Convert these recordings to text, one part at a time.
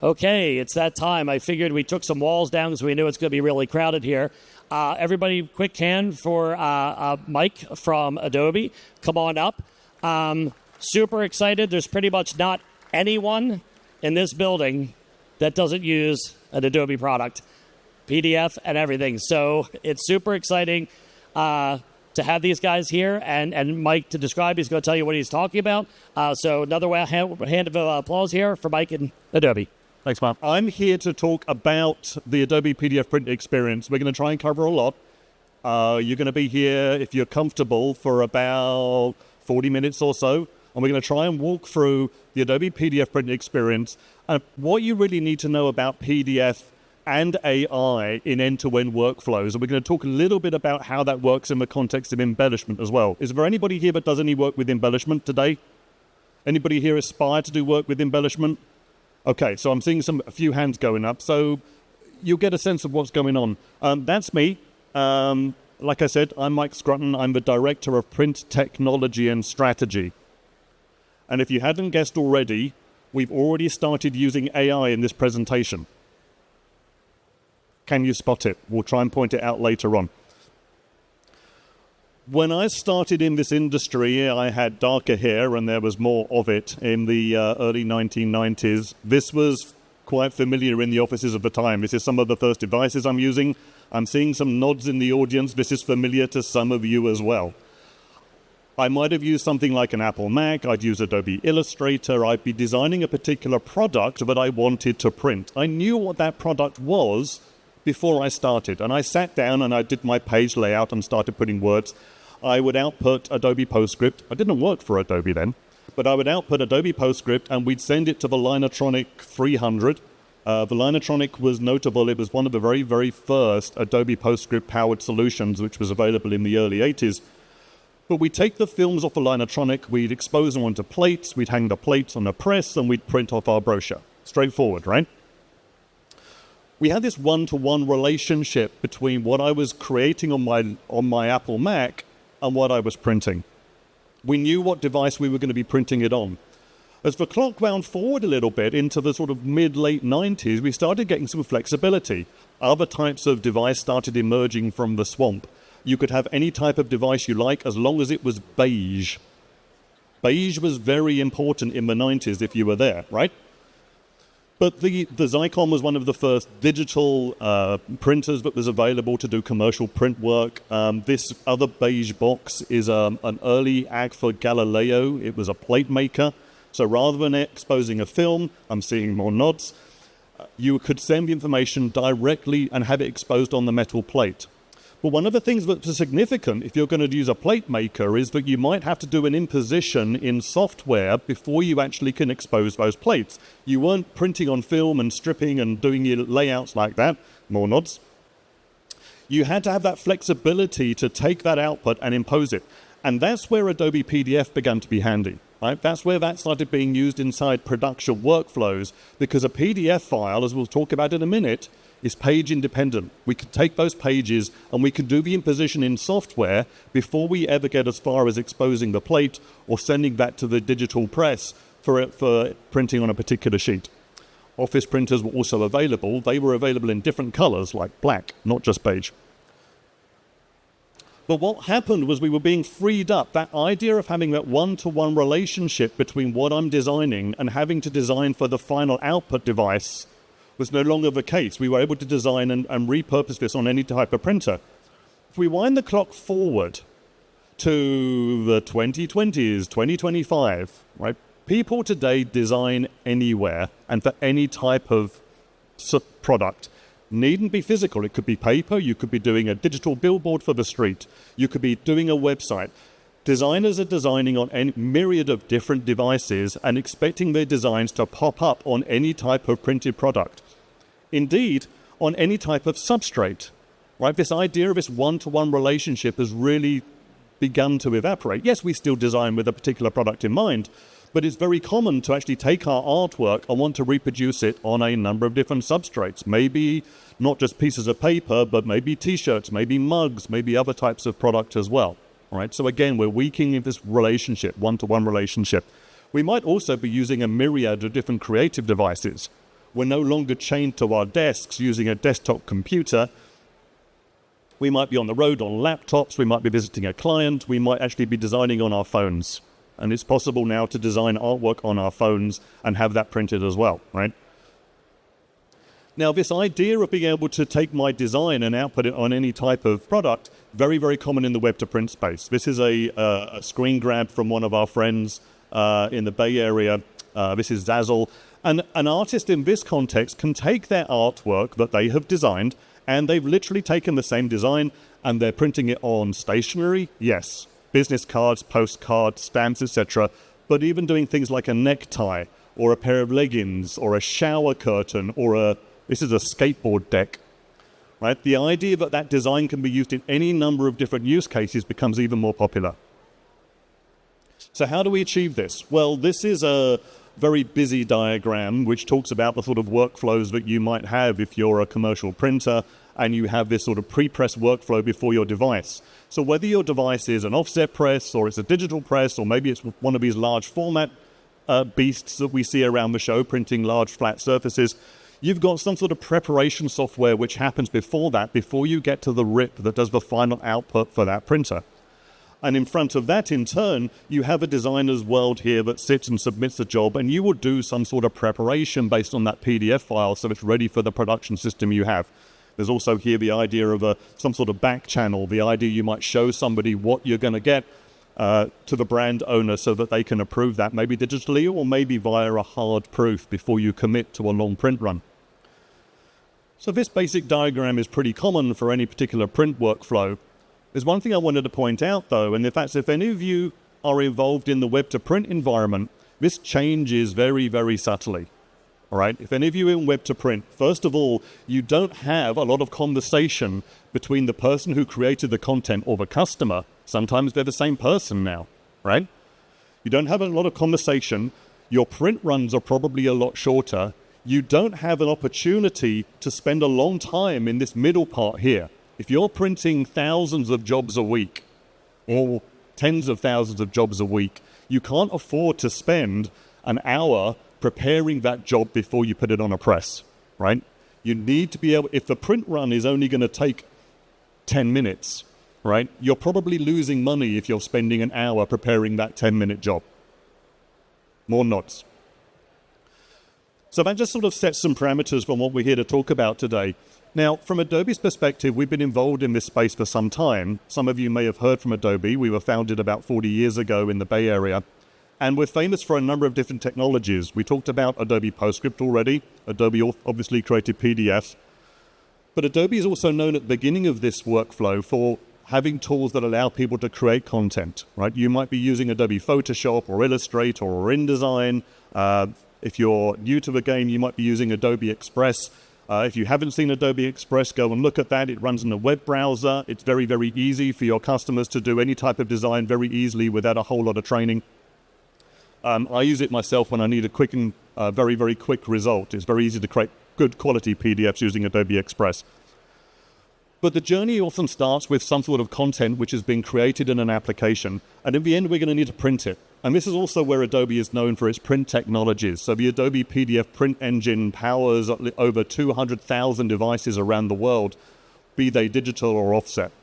Okay, it's that time. I figured we took some walls down because we knew it's going to be really crowded here. Everybody, quick hand for Mike from Adobe. Come on up. Super excited. There's pretty much not anyone in this building that doesn't use an Adobe product, PDF and everything. So it's super exciting to have these guys here and Mike to describe. He's going to tell you what he's talking about. So another hand of applause here for Mike and Adobe. Thanks, Mark. I'm here to talk about the Adobe PDF Print Experience. We're going to try and cover a lot. You're going to be here, if you're comfortable, for about 40 minutes or so. And we're going to try and walk through the Adobe PDF Print Experience and what you really need to know about PDF and AI in end-to-end workflows. And we're going to talk a little bit about how that works in the context of embellishment as well. Is there anybody here that does any work with embellishment today? Anybody here aspire to do work with embellishment? Okay, so I'm seeing a few hands going up, so you'll get a sense of what's going on. That's me. Like I said, I'm Mike Scrutton. I'm the Director of Print Technology and Strategy. And if you hadn't guessed already, we've already started using AI in this presentation. Can you spot it? We'll try and point it out later on. When I started in this industry, I had darker hair and there was more of it in the early 1990s. This was quite familiar in the offices of the time. This is some of the first devices I'm using. I'm seeing some nods in the audience. This is familiar to some of you as well. I might have used something like an Apple Mac. I'd use Adobe Illustrator. I'd be designing a particular product that I wanted to print. I knew what that product was before I started. And I sat down and I did my page layout and started putting words. I would output Adobe PostScript. I didn't work for Adobe then, but I would output Adobe PostScript and we'd send it to the Linotronic 300. The Linotronic was notable. It was one of the very, very first Adobe PostScript powered solutions, which was available in the early 80s. But we'd take the films off the Linotronic, we'd expose them onto plates, we'd hang the plates on a press, and we'd print off our brochure. Straightforward, right? We had this one-to-one relationship between what I was creating on my Apple Mac and what I was printing. We knew what device we were going to be printing it on. As the clock wound forward a little bit into the sort of mid-late 90s, we started getting some flexibility. Other types of device started emerging from the swamp. You could have any type of device you like as long as it was beige. Beige was very important in the 90s if you were there, right? But the Zycon was one of the first digital printers that was available to do commercial print work. This other beige box is an early Agfa Galileo. It was a plate maker. So rather than exposing a film, I'm seeing more nods, you could send the information directly and have it exposed on the metal plate. But one of the things that's significant if you're going to use a plate maker is that you might have to do an imposition in software before you actually can expose those plates. You weren't printing on film and stripping and doing your layouts like that. More nods. You had to have that flexibility to take that output and impose it. And that's where Adobe PDF began to be handy. Right? That's where that started being used inside production workflows, because a PDF file, as we'll talk about in a minute, is page independent. We can take those pages and we can do the imposition in software before we ever get as far as exposing the plate or sending that to the digital press for printing on a particular sheet. Office printers were also available. They were available in different colors like black, not just beige. But what happened was we were being freed up. That idea of having that one-to-one relationship between what I'm designing and having to design for the final output device was no longer the case. We were able to design and repurpose this on any type of printer. If we wind the clock forward to the 2020s, 2025, right? People today design anywhere and for any type of product. Needn't be physical. It could be paper. You could be doing a digital billboard for the street. You could be doing a website. Designers are designing on a myriad of different devices and expecting their designs to pop up on any type of printed product. Indeed, on any type of substrate. Right? This idea of this one-to-one relationship has really begun to evaporate. Yes, we still design with a particular product in mind, but it's very common to actually take our artwork and want to reproduce it on a number of different substrates. Maybe not just pieces of paper, but maybe t-shirts, maybe mugs, maybe other types of product as well. All right, so again, we're weakening this relationship, one-to-one relationship. We might also be using a myriad of different creative devices. We're no longer chained to our desks using a desktop computer. We might be on the road on laptops, we might be visiting a client, we might actually be designing on our phones. And it's possible now to design artwork on our phones and have that printed as well, right? Now, this idea of being able to take my design and output it on any type of product, very, very common in the web-to-print space. This is a screen grab from one of our friends in the Bay Area. This is Zazzle. And an artist in this context can take their artwork that they have designed, and they've literally taken the same design and they're printing it on stationery, yes, business cards, postcards, stamps, etc., but even doing things like a necktie or a pair of leggings or a shower curtain or this is a skateboard deck, right? The idea that that design can be used in any number of different use cases becomes even more popular. So how do we achieve this? Well, this is a very busy diagram which talks about the sort of workflows that you might have if you're a commercial printer and you have this sort of pre-press workflow before your device. So whether your device is an offset press or it's a digital press or maybe it's one of these large format beasts that we see around the show printing large flat surfaces, you've got some sort of preparation software which happens before that, before you get to the rip that does the final output for that printer. And in front of that, in turn, you have a designer's world here that sits and submits a job, and you will do some sort of preparation based on that PDF file so it's ready for the production system you have. There's also here the idea of some sort of back channel, the idea you might show somebody what you're going to get to the brand owner so that they can approve that, maybe digitally or maybe via a hard proof before you commit to a long print run. So this basic diagram is pretty common for any particular print workflow. There's one thing I wanted to point out, though, and if any of you are involved in the web-to-print environment, this changes very, very subtly. All right? If any of you are in web-to-print, first of all, you don't have a lot of conversation between the person who created the content or the customer. Sometimes they're the same person now, right? You don't have a lot of conversation. Your print runs are probably a lot shorter. You don't have an opportunity to spend a long time in this middle part here. If you're printing thousands of jobs a week, or tens of thousands of jobs a week, you can't afford to spend an hour preparing that job before you put it on a press, right? You need to be able, if the print run is only going to take 10 minutes, right? You're probably losing money if you're spending an hour preparing that 10-minute job. More nods. So that just sort of sets some parameters from what we're here to talk about today. Now, from Adobe's perspective, we've been involved in this space for some time. Some of you may have heard from Adobe. We were founded about 40 years ago in the Bay Area. And we're famous for a number of different technologies. We talked about Adobe PostScript already. Adobe obviously created PDFs. But Adobe is also known at the beginning of this workflow for having tools that allow people to create content, right? You might be using Adobe Photoshop or Illustrator or InDesign. If you're new to the game, you might be using Adobe Express. If you haven't seen Adobe Express, go and look at that. It runs in a web browser. It's very, very easy for your customers to do any type of design very easily without a whole lot of training. I use it myself when I need a quick and very, very quick result. It's very easy to create good quality PDFs using Adobe Express. But the journey often starts with some sort of content which has been created in an application, and in the end we're going to need to print it. And this is also where Adobe is known for its print technologies. So the Adobe PDF print engine powers over 200,000 devices around the world, be they digital or offset.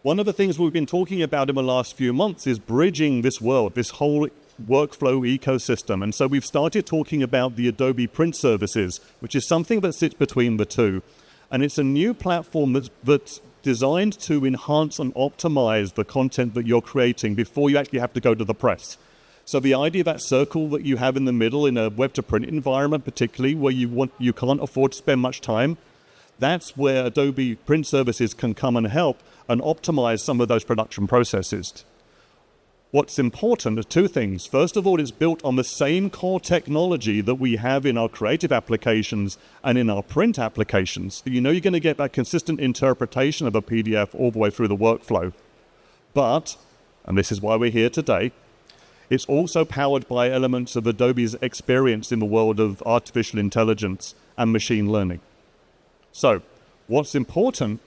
One of the things we've been talking about in the last few months is bridging this world, this whole workflow ecosystem. And so we've started talking about the Adobe Print Services, which is something that sits between the two. And it's a new platform that's designed to enhance and optimize the content that you're creating before you actually have to go to the press. So the idea of that circle that you have in the middle in a web-to-print environment, particularly where you can't afford to spend much time, that's where Adobe Print Services can come and help and optimize some of those production processes. What's important are two things. First of all, it's built on the same core technology that we have in our creative applications and in our print applications. You know you're going to get that consistent interpretation of a PDF all the way through the workflow. But, and this is why we're here today, it's also powered by elements of Adobe's experience in the world of artificial intelligence and machine learning. So, what's important,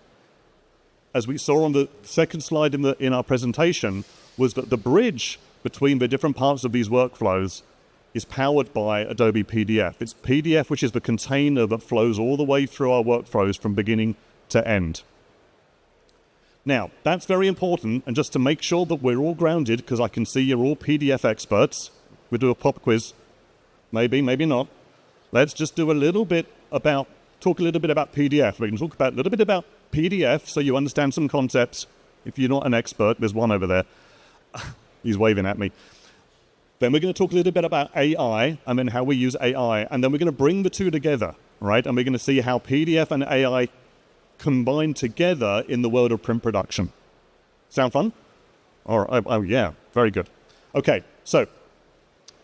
as we saw on the second slide in our presentation, was that the bridge between the different parts of these workflows is powered by Adobe PDF. It's PDF, which is the container that flows all the way through our workflows from beginning to end. Now, that's very important, and just to make sure that we're all grounded, because I can see you're all PDF experts, we'll do a pop quiz. Maybe, maybe not. Let's just do talk a little bit about PDF. We can talk a little bit about PDF so you understand some concepts. If you're not an expert, there's one over there. He's waving at me. Then we're going to talk a little bit about AI and then how we use AI. And then we're going to bring the two together, right? And we're going to see how PDF and AI combine together in the world of print production. Sound fun? Oh yeah, very good. Okay, so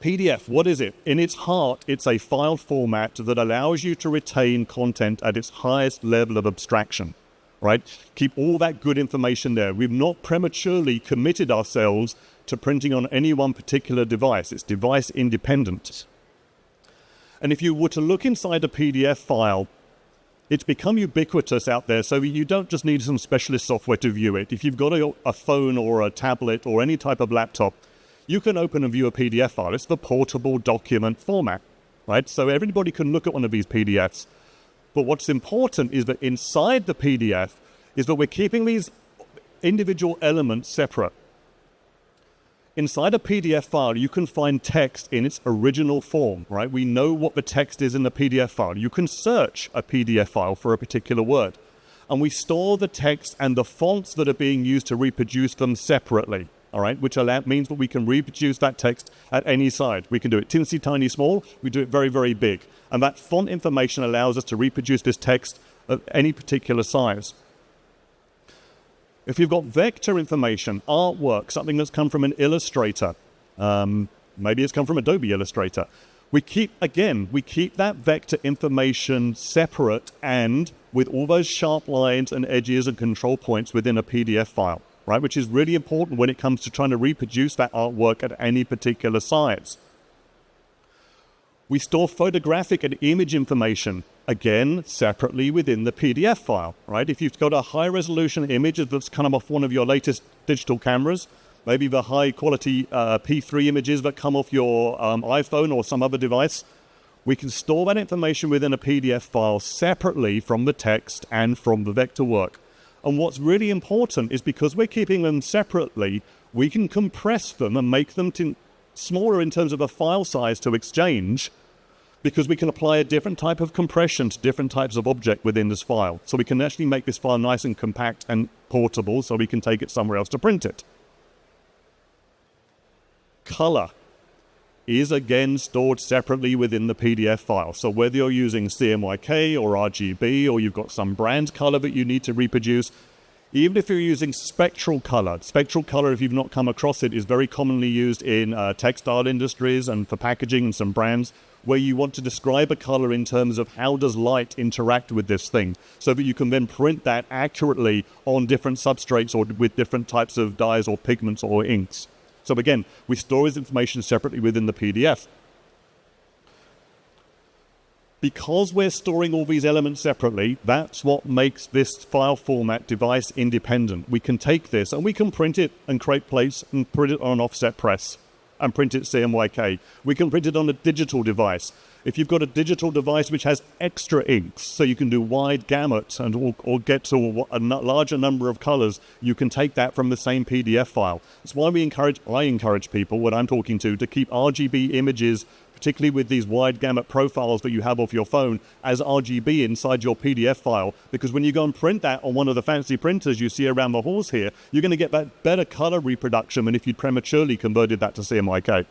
PDF, what is it? In its heart, it's a file format that allows you to retain content at its highest level of abstraction, right? Keep all that good information there. We've not prematurely committed ourselves to printing on any one particular device. It's device independent. And if you were to look inside a PDF file, it's become ubiquitous out there, so you don't just need some specialist software to view it. If you've got a phone or a tablet or any type of laptop, you can open and view a PDF file. It's the portable document format, right? So everybody can look at one of these PDFs. But what's important is that inside the PDF is that we're keeping these individual elements separate. Inside a PDF file, you can find text in its original form, right? We know what the text is in the PDF file. You can search a PDF file for a particular word. And we store the text and the fonts that are being used to reproduce them separately, all right? Which means that we can reproduce that text at any size. We can do it teensy tiny small. We do it very, very big. And that font information allows us to reproduce this text at any particular size. If you've got vector information, artwork, something that's come from an illustrator, maybe it's come from Adobe Illustrator, we keep that vector information separate and with all those sharp lines and edges and control points within a PDF file, right? Which is really important when it comes to trying to reproduce that artwork at any particular size. We store photographic and image information, again, separately within the PDF file, right? If you've got a high-resolution image that's come off one of your latest digital cameras, maybe the high-quality P3 images that come off your iPhone or some other device, we can store that information within a PDF file separately from the text and from the vector work. And what's really important is because we're keeping them separately, we can compress them and make them smaller in terms of a file size to exchange, because we can apply a different type of compression to different types of object within this file. So we can actually make this file nice and compact and portable so we can take it somewhere else to print it. Color is again stored separately within the PDF file. So whether you're using CMYK or RGB, or you've got some brand color that you need to reproduce, even if you're using spectral color, if you've not come across it, is very commonly used in textile industries and for packaging and some brands, where you want to describe a color in terms of how does light interact with this thing, so that you can then print that accurately on different substrates or with different types of dyes or pigments or inks. So again, we store this information separately within the PDF. Because we're storing all these elements separately, that's what makes this file format device independent. We can take this and we can print it and create place and print it on an offset press and print it CMYK. We can print it on a digital device. If you've got a digital device which has extra inks, so you can do wide gamut and or get to a larger number of colors, you can take that from the same PDF file. That's why I encourage people, when I'm talking to keep RGB images, particularly with these wide gamut profiles that you have off your phone, as RGB inside your PDF file, because when you go and print that on one of the fancy printers you see around the halls here, you're going to get that better color reproduction than if you'd prematurely converted that to CMYK.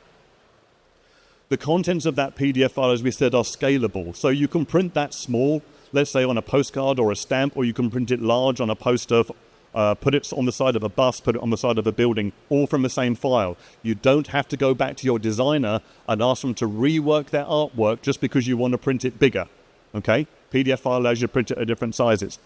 The contents of that PDF file, as we said, are scalable. So you can print that small, let's say on a postcard or a stamp, or you can print it large on a poster, put it on the side of a bus, put it on the side of a building, all from the same file. You don't have to go back to your designer and ask them to rework their artwork just because you want to print it bigger, okay? PDF file allows you to print it at different sizes.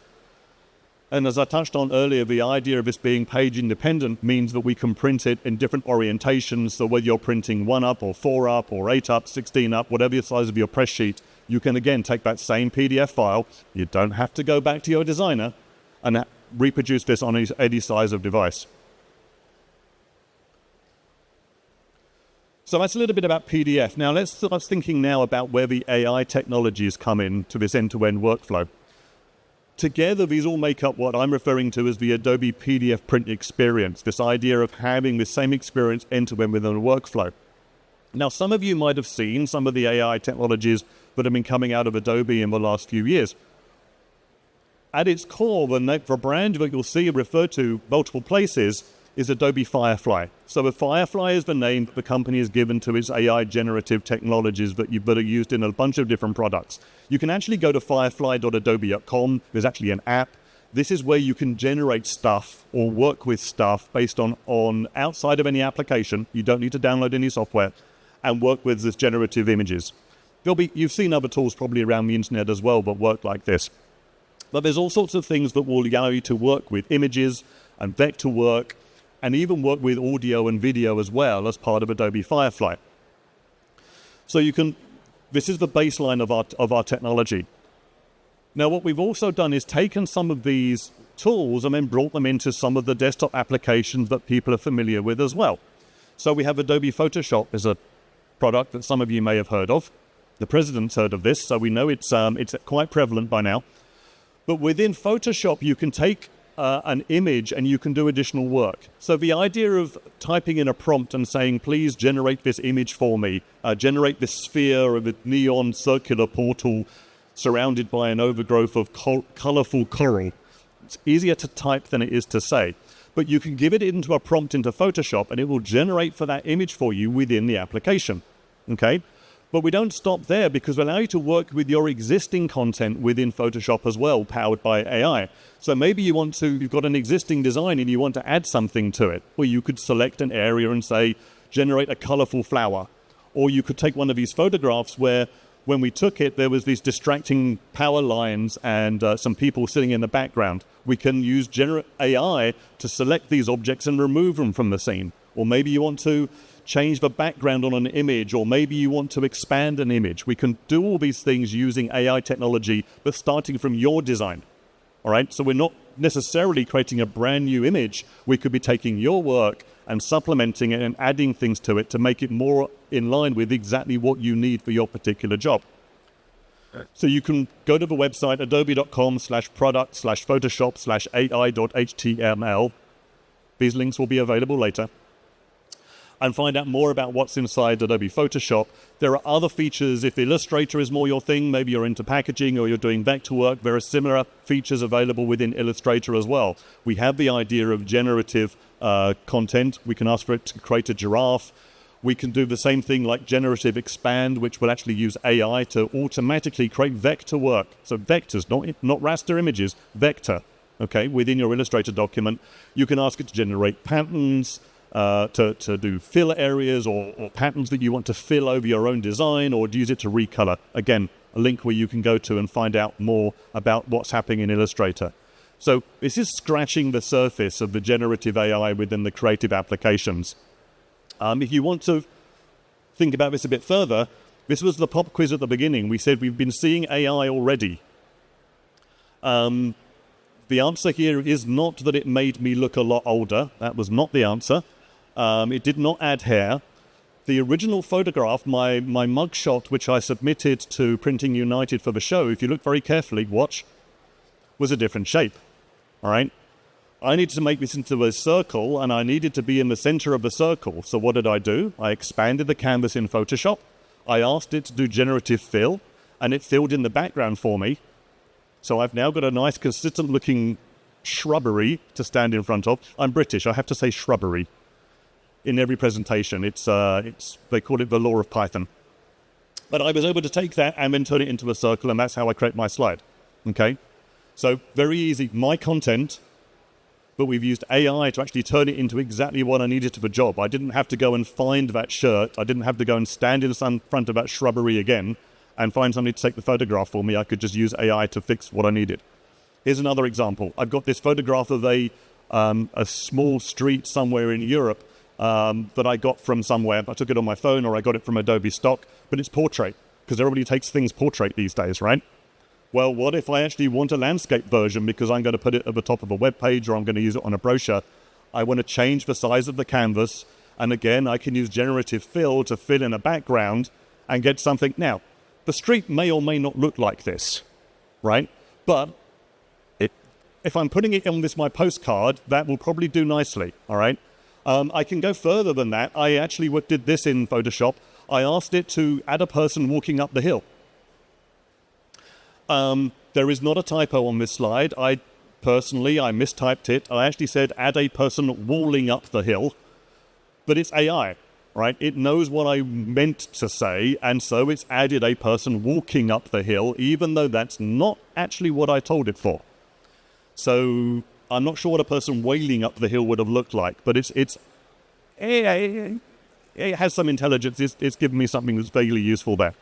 And as I touched on earlier, the idea of this being page independent means that we can print it in different orientations. So whether you're printing 1 up or 4 up or 8 up, 16 up, whatever the size of your press sheet, you can again take that same PDF file. You don't have to go back to your designer and reproduce this on any size of device. So that's a little bit about PDF. Now let's start thinking now about where the AI technologies come in to this end-to-end workflow. Together, these all make up what I'm referring to as the Adobe PDF Print Experience, this idea of having the same experience end-to-end within a workflow. Now, some of you might have seen some of the AI technologies that have been coming out of Adobe in the last few years. At its core, the brand that you'll see referred to multiple places is Adobe Firefly. So the Firefly is the name that the company has given to its AI generative technologies that are used in a bunch of different products. You can actually go to firefly.adobe.com. There's actually an app. This is where you can generate stuff or work with stuff based on outside of any application. You don't need to download any software and work with this generative images. You've seen other tools probably around the internet as well that work like this. But there's all sorts of things that will allow you to work with images and vector work, and even work with audio and video as well as part of Adobe Firefly. So this is the baseline of our technology. Now, what we've also done is taken some of these tools and then brought them into some of the desktop applications that people are familiar with as well. So we have Adobe Photoshop as a product that some of you may have heard of. The president's heard of this, so we know it's quite prevalent by now. But within Photoshop, you can take an image and you can do additional work. So the idea of typing in a prompt and saying, please generate this image for me, generate this sphere of a neon circular portal surrounded by an overgrowth of colorful coral. It's easier to type than it is to say. But you can give it into a prompt into Photoshop and it will generate for that image for you within the application. Okay? But we don't stop there because we allow you to work with your existing content within Photoshop as well, powered by AI. So maybe you've got an existing design and you want to add something to it. Well, you could select an area and say, generate a colorful flower. Or you could take one of these photographs where when we took it, there was these distracting power lines and some people sitting in the background. We can use AI to select these objects and remove them from the scene. Or maybe you want to change the background on an image, or maybe you want to expand an image. We can do all these things using AI technology, but starting from your design. All right, so we're not necessarily creating a brand new image. We could be taking your work and supplementing it and adding things to it to make it more in line with exactly what you need for your particular job. So you can go to the website adobe.com/product/photoshop/ai.html. These links will be available later. And find out more about what's inside Adobe Photoshop. There are other features. If Illustrator is more your thing, maybe you're into packaging or you're doing vector work, there are similar features available within Illustrator as well. We have the idea of generative content. We can ask for it to create a giraffe. We can do the same thing like generative expand, which will actually use AI to automatically create vector work. So vectors, not raster images, vector, okay, within your Illustrator document. You can ask it to generate patterns, to do fill areas or patterns that you want to fill over your own design, or use it to recolor. Again, a link where you can go to and find out more about what's happening in Illustrator. So this is scratching the surface of the generative AI within the creative applications. If you want to think about this a bit further, this was the pop quiz at the beginning. We said we've been seeing AI already. The answer here is not that it made me look a lot older. That was not the answer. It did not add hair. The original photograph, my mugshot, which I submitted to Printing United for the show, if you look very carefully, watch, was a different shape. All right? I needed to make this into a circle, and I needed to be in the center of the circle. So what did I do? I expanded the canvas in Photoshop. I asked it to do generative fill, and it filled in the background for me. So I've now got a nice, consistent-looking shrubbery to stand in front of. I'm British. I have to say shrubbery in every presentation. They call it the law of Python. But I was able to take that and then turn it into a circle, and that's how I create my slide. Okay? So very easy. My content, but we've used AI to actually turn it into exactly what I needed for the job. I didn't have to go and find that shirt. I didn't have to go and stand in front of that shrubbery again and find somebody to take the photograph for me. I could just use AI to fix what I needed. Here's another example. I've got this photograph of a small street somewhere in Europe that I got from somewhere. I took it on my phone, or I got it from Adobe stock, but it's portrait, because everybody takes things portrait these days, right? Well, what if I actually want a landscape version because I'm going to put it at the top of a web page, or I'm going to use it on a brochure? I want to change the size of the canvas And again, I can use generative fill to fill in a background and get something. Now, the street may or may not look like this, right? But if I'm putting it on my postcard, that will probably do nicely, all right? I can go further than that. I actually did this in Photoshop. I asked it to add a person walking up the hill. There is not a typo on this slide. I mistyped it. I actually said add a person walling up the hill, but it's AI, right? It knows what I meant to say, and so it's added a person walking up the hill, even though that's not actually what I told it for. So I'm not sure what a person wailing up the hill would have looked like, but it has some intelligence. It's given me something that's vaguely useful there.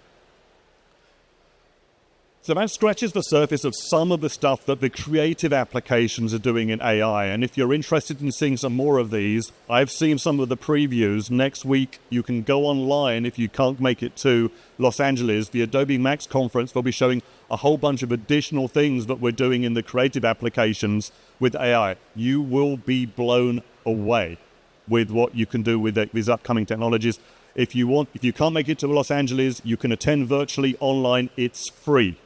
So that scratches the surface of some of the stuff that the creative applications are doing in AI. And if you're interested in seeing some more of these, I've seen some of the previews. Next week, you can go online if you can't make it to Los Angeles. The Adobe Max conference will be showing a whole bunch of additional things that we're doing in the creative applications with AI. You will be blown away with what you can do with these upcoming technologies. If you can't make it to Los Angeles, you can attend virtually online. It's free.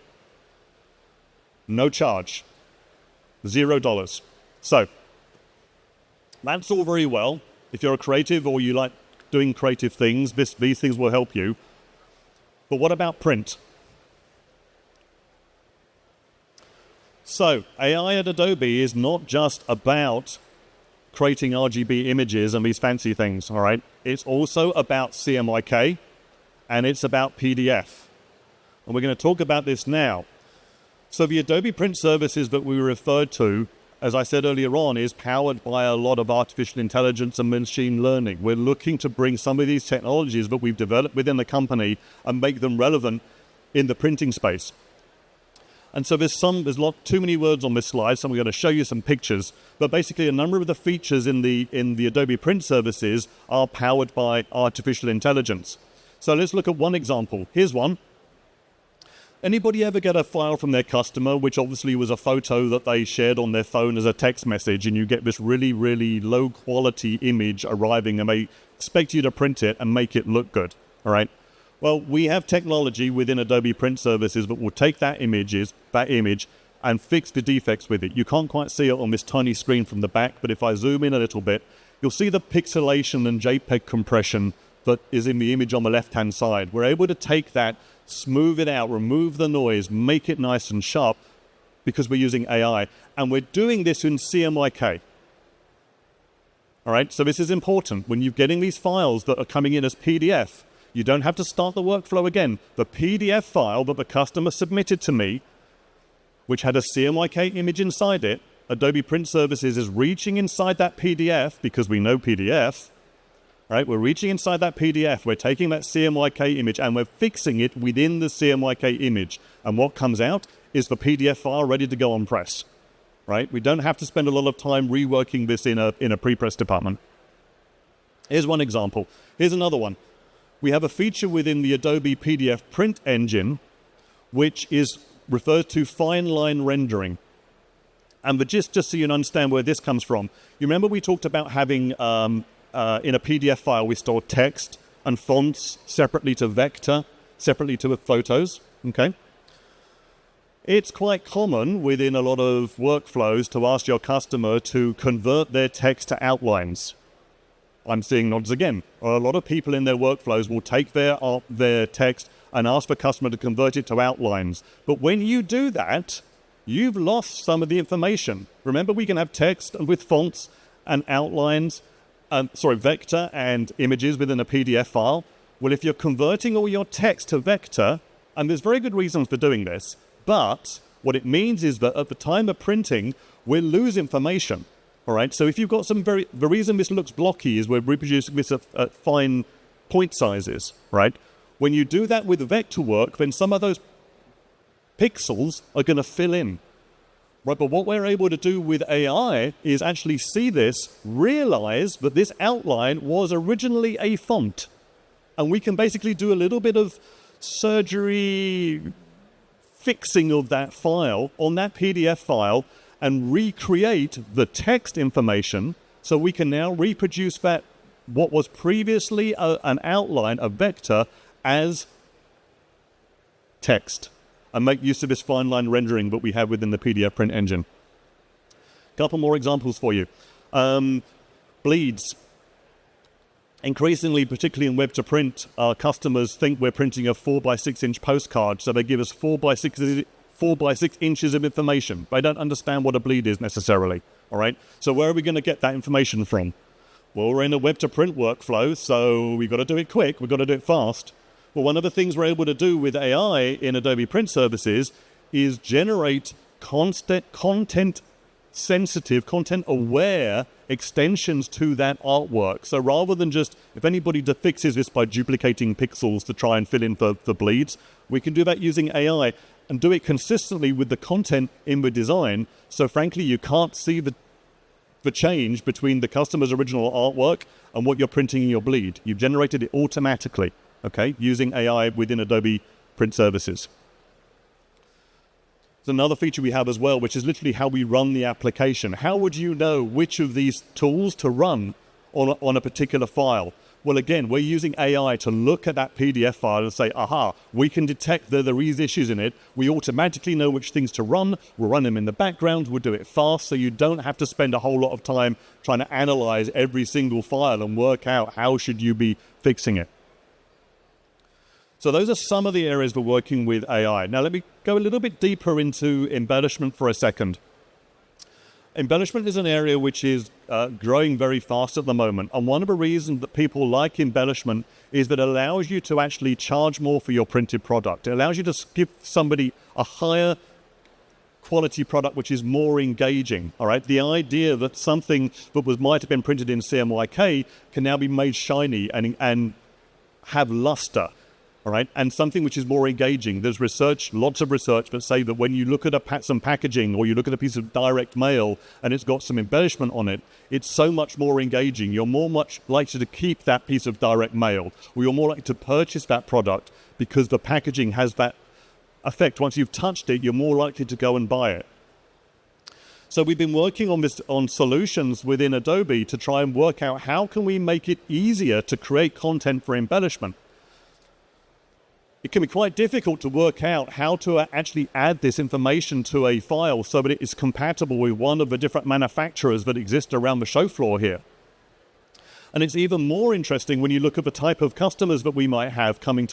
No charge. $0. So, that's all very well. If you're a creative or you like doing creative things, these things will help you. But what about print? So, AI at Adobe is not just about creating RGB images and these fancy things, all right? It's also about CMYK, and it's about PDF. And we're going to talk about this now. So the Adobe Print Services that we referred to, as I said earlier on, is powered by a lot of artificial intelligence and machine learning. We're looking to bring some of these technologies that we've developed within the company and make them relevant in the printing space. And so there's too many words on this slide, so I'm going to show you some pictures. But basically, a number of the features in the Adobe Print Services are powered by artificial intelligence. So let's look at one example. Here's one. Anybody ever get a file from their customer, which obviously was a photo that they shared on their phone as a text message, and you get this really, really low-quality image arriving, and they expect you to print it and make it look good, all right? Well, we have technology within Adobe Print Services that will take that image and fix the defects with it. You can't quite see it on this tiny screen from the back, but if I zoom in a little bit, you'll see the pixelation and JPEG compression that is in the image on the left-hand side. We're able to take that, smooth it out, remove the noise, make it nice and sharp because we're using AI. And we're doing this in CMYK. All right, so this is important. When you're getting these files that are coming in as PDF, you don't have to start the workflow again. The PDF file that the customer submitted to me, which had a CMYK image inside it, Adobe Print Services is reaching inside that PDF because we know PDF. Right, we're reaching inside that PDF, we're taking that CMYK image and we're fixing it within the CMYK image. And what comes out is the PDF file ready to go on press. Right? We don't have to spend a lot of time reworking this in a prepress department. Here's one example. Here's another one. We have a feature within the Adobe PDF print engine, which is referred to fine line rendering. And just so you understand where this comes from, you remember we talked about having in a PDF file, we store text and fonts separately to vector, separately to photos, okay? It's quite common within a lot of workflows to ask your customer to convert their text to outlines. I'm seeing nods again. A lot of people in their workflows will take their text and ask the customer to convert it to outlines. But when you do that, you've lost some of the information. Remember, we can have text with fonts and outlines, vector and images within a PDF file. Well, if you're converting all your text to vector, and there's very good reasons for doing this, but what it means is that at the time of printing, we'll lose information. All right, so if you've got the reason this looks blocky is we're reproducing this at fine point sizes, right? When you do that with vector work, then some of those pixels are going to fill in. Right, but what we're able to do with AI is actually see this, realize that this outline was originally a font. And we can basically do a little bit of surgery fixing of that file on that PDF file and recreate the text information so we can now reproduce that what was previously an outline, a vector, as text, and make use of this fine line rendering that we have within the PDF print engine. Couple more examples for you. Bleeds. Increasingly, particularly in web to print, our customers think we're printing a 4x6 inch postcard, so they give us 4x6 inches of information. They don't understand what a bleed is necessarily. All right. So where are we going to get that information from? Well, we're in a web to print workflow, so we've got to do it quick. We've got to do it fast. Well, one of the things we're able to do with AI in Adobe Print Services is generate content-sensitive, content-aware extensions to that artwork. So rather than just, if anybody fixes this by duplicating pixels to try and fill in the bleeds, we can do that using AI and do it consistently with the content in the design. So frankly, you can't see the change between the customer's original artwork and what you're printing in your bleed. You've generated it automatically, okay, using AI within Adobe Print Services. There's another feature we have as well, which is literally how we run the application. How would you know which of these tools to run on a particular file? Well, again, we're using AI to look at that PDF file and say, aha, we can detect that there are these issues in it. We automatically know which things to run. We'll run them in the background. We'll do it fast, so you don't have to spend a whole lot of time trying to analyze every single file and work out how should you be fixing it. So those are some of the areas we're working with AI. Now let me go a little bit deeper into embellishment for a second. Embellishment is an area which is growing very fast at the moment. And one of the reasons that people like embellishment is that it allows you to actually charge more for your printed product. It allows you to give somebody a higher quality product which is more engaging. All right, the idea that something that might have been printed in CMYK can now be made shiny and have luster. All right, and something which is more engaging. There's research, lots of research, that say that when you look at some packaging or you look at a piece of direct mail and it's got some embellishment on it, it's so much more engaging. You're much likely to keep that piece of direct mail, or you're more likely to purchase that product because the packaging has that effect. Once you've touched it, you're more likely to go and buy it. So we've been working on solutions within Adobe to try and work out how can we make it easier to create content for embellishment. It can be quite difficult to work out how to actually add this information to a file so that it is compatible with one of the different manufacturers that exist around the show floor here. And it's even more interesting when you look at the type of customers that we might have coming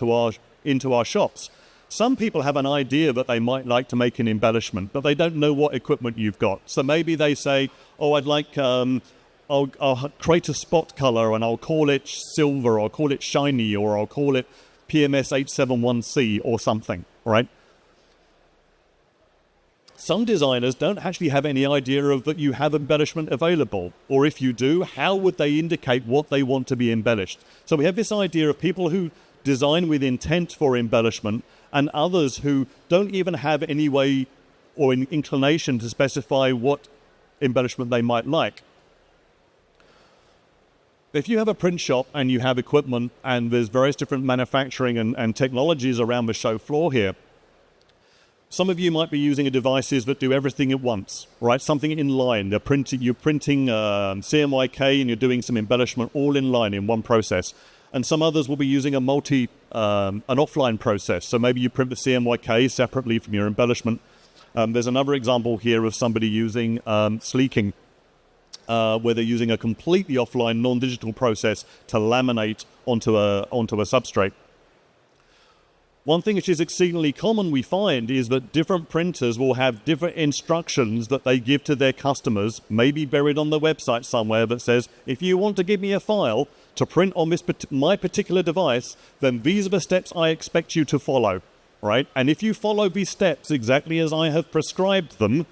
into our shops. Some people have an idea that they might like to make an embellishment, but they don't know what equipment you've got. So maybe they say, oh, I'd like, I'll create a spot color and I'll call it silver, or I'll call it shiny, or I'll call it PMS 871C or something, right? Some designers don't actually have any idea of that you have embellishment available, or if you do, how would they indicate what they want to be embellished? So we have this idea of people who design with intent for embellishment and others who don't even have any way or inclination to specify what embellishment they might like. If you have a print shop and you have equipment and there's various different manufacturing and technologies around the show floor here, some of you might be using devices that do everything at once, right? Something in line. You're printing CMYK and you're doing some embellishment all in line in one process. And some others will be using an offline process. So maybe you print the CMYK separately from your embellishment. There's another example here of somebody using sleeking, where they're using a completely offline, non-digital process to laminate onto a substrate. One thing which is exceedingly common we find is that different printers will have different instructions that they give to their customers, maybe buried on the website somewhere, that says, if you want to give me a file to print on my particular device, then these are the steps I expect you to follow, right? And if you follow these steps exactly as I have prescribed them,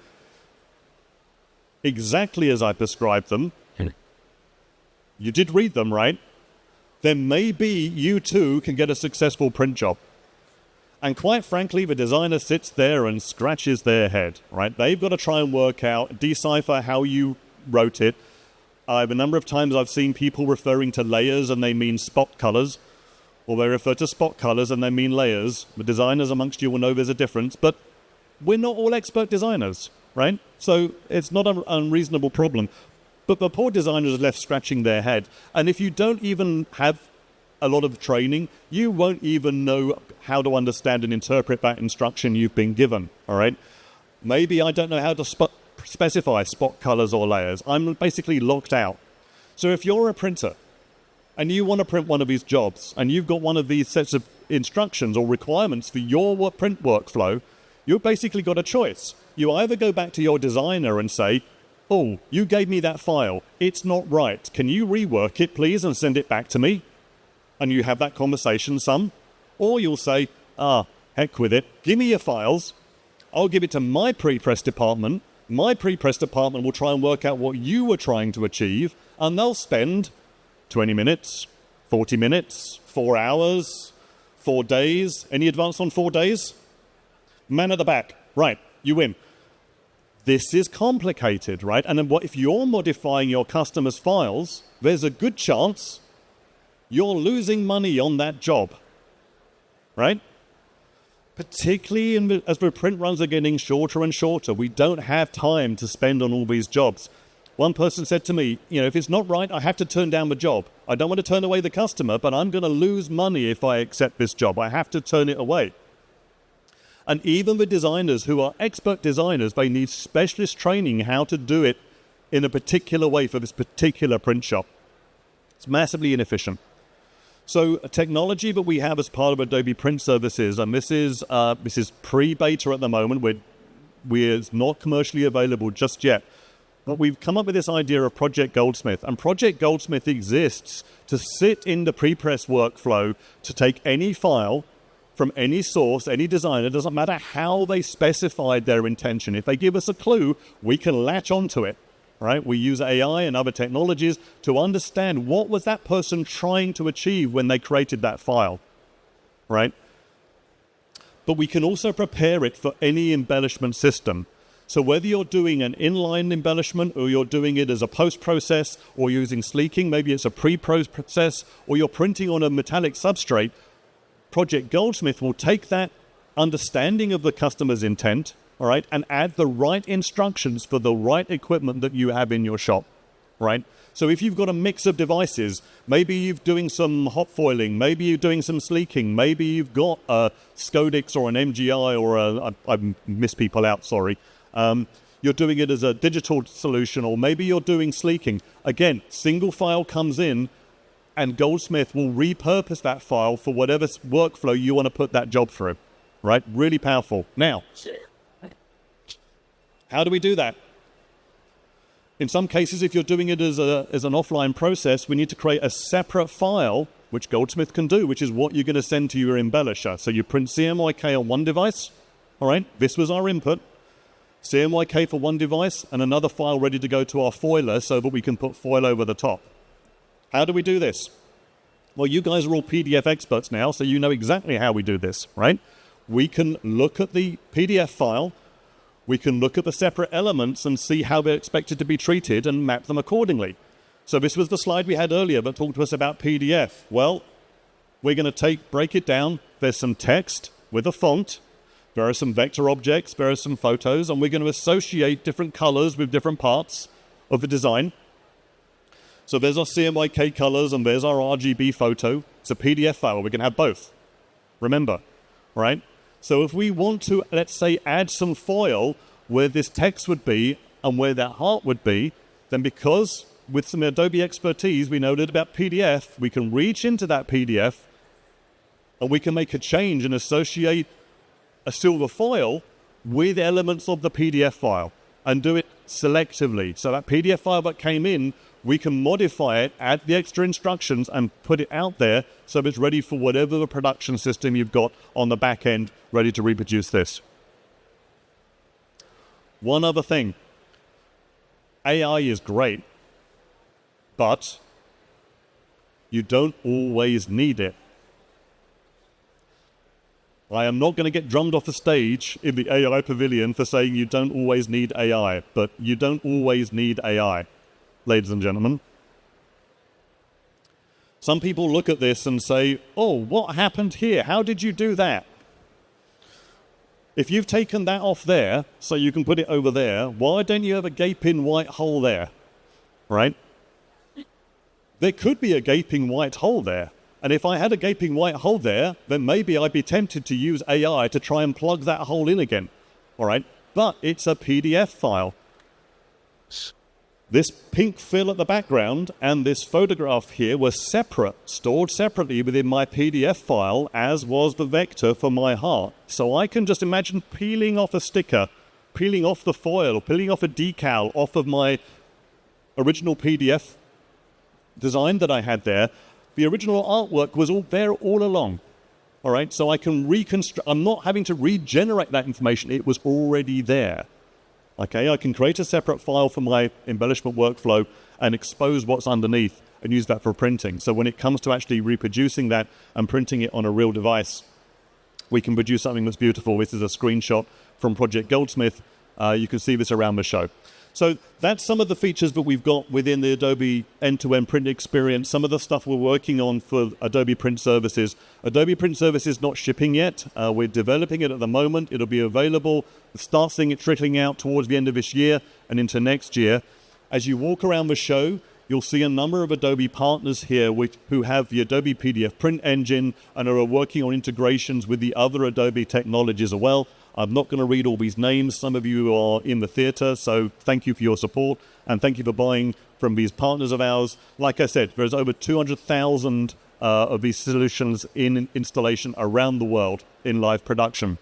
you did read them, right? Then maybe you too can get a successful print job. And quite frankly, the designer sits there and scratches their head, right? They've got to try and work out, decipher how you wrote it. A number of times I've seen people referring to layers and they mean spot colors, or they refer to spot colors and they mean layers. The designers amongst you will know there's a difference, but we're not all expert designers, right? So it's not an unreasonable problem. But the poor designers are left scratching their head. And if you don't even have a lot of training, you won't even know how to understand and interpret that instruction you've been given, all right? Maybe I don't know how to specify spot colors or layers. I'm basically locked out. So if you're a printer and you want to print one of these jobs and you've got one of these sets of instructions or requirements for your print workflow, you've basically got a choice. You either go back to your designer and say, oh, you gave me that file. It's not right. Can you rework it, please, and send it back to me? And you have that conversation some. Or you'll say, heck with it. Give me your files. I'll give it to my prepress department. My prepress department will try and work out what you were trying to achieve, and they'll spend 20 minutes, 40 minutes, 4 hours, 4 days. Any advance on 4 days? Man at the back. Right, you win. This is complicated, right? And then if you're modifying your customer's files, there's a good chance you're losing money on that job, right? Particularly as the print runs are getting shorter and shorter, we don't have time to spend on all these jobs. One person said to me, if it's not right, I have to turn down the job. I don't want to turn away the customer, but I'm going to lose money if I accept this job. I have to turn it away. And even the designers who are expert designers, they need specialist training how to do it in a particular way for this particular print shop. It's massively inefficient. So a technology that we have as part of Adobe Print Services, and this is pre-beta at the moment, we're not commercially available just yet, but we've come up with this idea of Project Goldsmith. And Project Goldsmith exists to sit in the prepress workflow to take any file from any source, any designer, doesn't matter how they specified their intention. If they give us a clue, we can latch onto it. Right? We use AI and other technologies to understand what was that person trying to achieve when they created that file, right? But we can also prepare it for any embellishment system. So whether you're doing an inline embellishment or you're doing it as a post-process or using sleeking, maybe it's a pre-process, or you're printing on a metallic substrate, Project Goldsmith will take that understanding of the customer's intent, all right, and add the right instructions for the right equipment that you have in your shop, right? So if you've got a mix of devices, maybe you're doing some hot foiling, maybe you're doing some sleeking, maybe you've got a Scodix or an MGI or I miss people out, sorry. You're doing it as a digital solution, or maybe you're doing sleeking. Again, single file comes in, and Goldsmith will repurpose that file for whatever workflow you want to put that job through, right? Really powerful. Now, how do we do that? In some cases, if you're doing it as an offline process, we need to create a separate file, which Goldsmith can do, which is what you're going to send to your embellisher. So you print CMYK on one device, all right? This was our input. CMYK for one device, and another file ready to go to our foiler so that we can put foil over the top. How do we do this? Well, you guys are all PDF experts now, so you know exactly how we do this, right? We can look at the PDF file, we can look at the separate elements and see how they're expected to be treated and map them accordingly. So this was the slide we had earlier that talked to us about PDF. Well, we're going to break it down. There's some text with a font. There are some vector objects. There are some photos. And we're going to associate different colors with different parts of the design. So there's our CMYK colors and there's our RGB photo. It's a PDF file. We can have both. Remember, right? So if we want to, let's say, add some foil where this text would be and where that heart would be, then because with some Adobe expertise, we know that about PDF, we can reach into that PDF and we can make a change and associate a silver foil with elements of the PDF file and do it selectively. So that PDF file that came in, we can modify it, add the extra instructions, and put it out there so it's ready for whatever the production system you've got on the back end ready to reproduce this. One other thing. AI is great, but you don't always need it. I am not going to get drummed off the stage in the AI pavilion for saying you don't always need AI, but you don't always need AI. Ladies and gentlemen. Some people look at this and say, oh, what happened here? How did you do that? If you've taken that off there so you can put it over there, why don't you have a gaping white hole there? right? There could be a gaping white hole there. And if I had a gaping white hole there, then maybe I'd be tempted to use AI to try and plug that hole in again, all right? But it's a PDF file. This pink fill at the background and this photograph here were separate, stored separately within my PDF file, as was the vector for my heart. So I can just imagine peeling off a sticker, peeling off the foil, peeling off a decal off of my original PDF design that I had there. The original artwork was all there all along. All right, so I can reconstruct. I'm not having to regenerate that information. It was already there. Okay, I can create a separate file for my embellishment workflow and expose what's underneath and use that for printing. So when it comes to actually reproducing that and printing it on a real device, we can produce something that's beautiful. This is a screenshot from Project Goldsmith. You can see this around the show. So that's some of the features that we've got within the Adobe end-to-end print experience, some of the stuff we're working on for Adobe Print Services. Adobe Print Services not shipping yet. We're developing it at the moment. It'll be available. Start seeing it trickling out towards the end of this year and into next year. As you walk around the show, you'll see a number of Adobe partners here who have the Adobe PDF print engine and are working on integrations with the other Adobe technologies as well. I'm not going to read all these names. Some of you are in the theater, so thank you for your support, and thank you for buying from these partners of ours. Like I said, there's over 200,000 of these solutions in installation around the world in live production.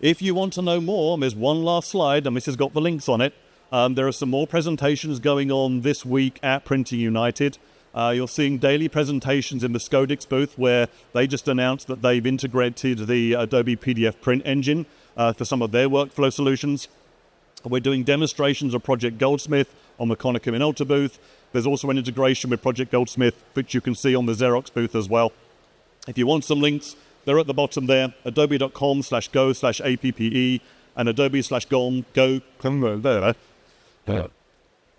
If you want to know more, there's one last slide, and this has got the links on it. There are some more presentations going on this week at Printing United. You're seeing daily presentations in the Scodix booth where they just announced that they've integrated the Adobe PDF print engine for some of their workflow solutions. We're doing demonstrations of Project Goldsmith on the Konica Minolta booth. There's also an integration with Project Goldsmith, which you can see on the Xerox booth as well. If you want some links, they're at the bottom there, adobe.com/go/APPE and adobe/go.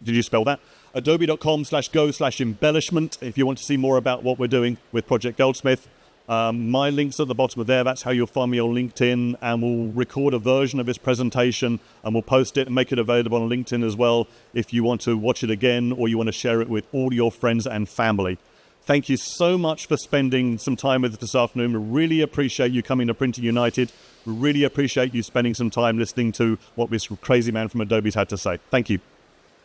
Did you spell that? Adobe.com/go/embellishment if you want to see more about what we're doing with Project Goldsmith. My link's at the bottom of there. That's how you'll find me on LinkedIn, and we'll record a version of this presentation and we'll post it and make it available on LinkedIn as well if you want to watch it again or you want to share it with all your friends and family. Thank you so much for spending some time with us this afternoon. We really appreciate you coming to Printing United. We really appreciate you spending some time listening to what this crazy man from Adobe's had to say. Thank you.